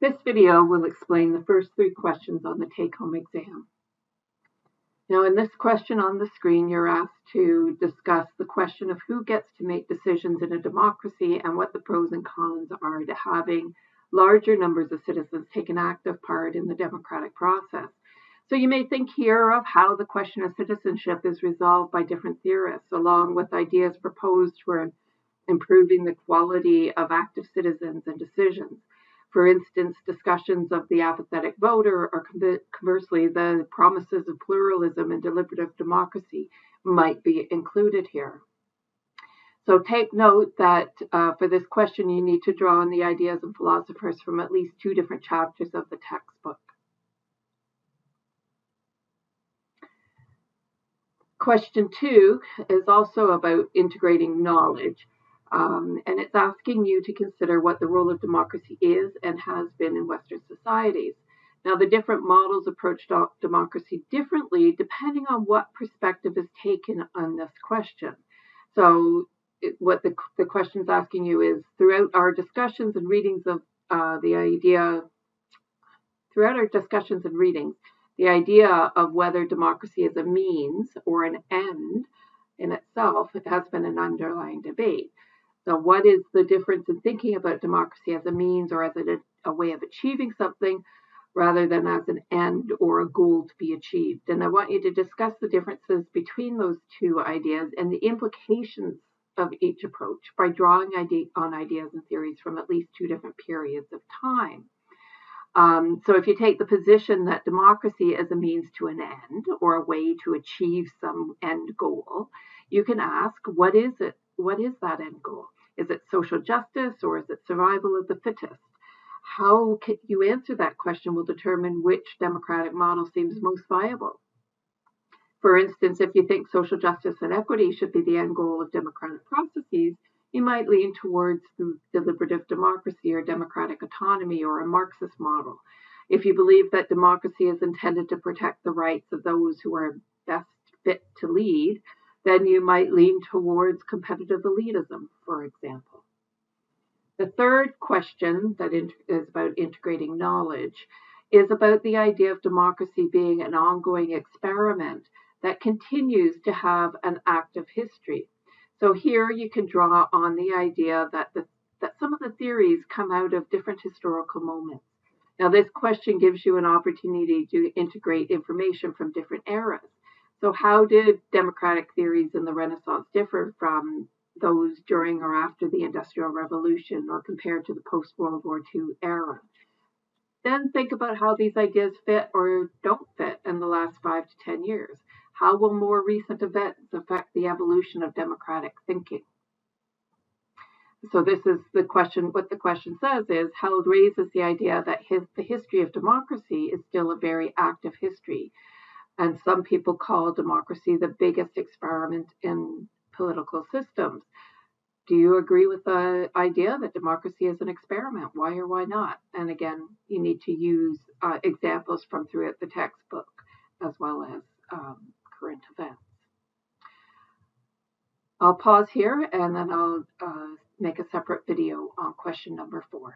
This video will explain the first 3 questions on the take-home exam. Now, in this question on the screen, you're asked to discuss the question of who gets to make decisions in a democracy and what the pros and cons are to having larger numbers of citizens take an active part in the democratic process. So you may think here of how the question of citizenship is resolved by different theorists, along with ideas proposed for improving the quality of active citizens and decisions. For instance, discussions of the apathetic voter, or conversely, the promises of pluralism and deliberative democracy might be included here. So take note that for this question, you need to draw on the ideas and philosophers from at least 2 different chapters of the textbook. Question 2 is also about integrating knowledge. And it's asking you to consider what the role of democracy is and has been in Western societies. Now, the different models approach democracy differently depending on what perspective is taken on this question. So what the question is asking you is, throughout our discussions and readings of the idea of whether democracy is a means or an end in itself, it has been an underlying debate. So what is the difference in thinking about democracy as a means or as a way of achieving something rather than as an end or a goal to be achieved? And I want you to discuss the differences between those 2 ideas and the implications of each approach by drawing on ideas and theories from at least 2 different periods of time. So if you take the position that democracy is a means to an end or a way to achieve some end goal, you can ask, what is it? What is that end goal? Is it social justice or is it survival of the fittest? How you answer that question will determine which democratic model seems most viable. For instance, if you think social justice and equity should be the end goal of democratic processes, you might lean towards the deliberative democracy or democratic autonomy or a Marxist model. If you believe that democracy is intended to protect the rights of those who are best fit to lead, then you might lean towards competitive elitism, for example. The third question that is about integrating knowledge is about the idea of democracy being an ongoing experiment that continues to have an active history. So here you can draw on the idea that some of the theories come out of different historical moments. Now, this question gives you an opportunity to integrate information from different eras. So how did democratic theories in the Renaissance differ from those during or after the Industrial Revolution or compared to the post-World War II era? Then think about how these ideas fit or don't fit in the last 5 to 10 years. How will more recent events affect the evolution of democratic thinking? So this is the question. What the question says is how it raises the idea that the history of democracy is still a very active history. And some people call democracy the biggest experiment in political systems. Do you agree with the idea that democracy is an experiment? Why or why not? And again, you need to use examples from throughout the textbook as well as current events. I'll pause here and then I'll make a separate video on question number 4.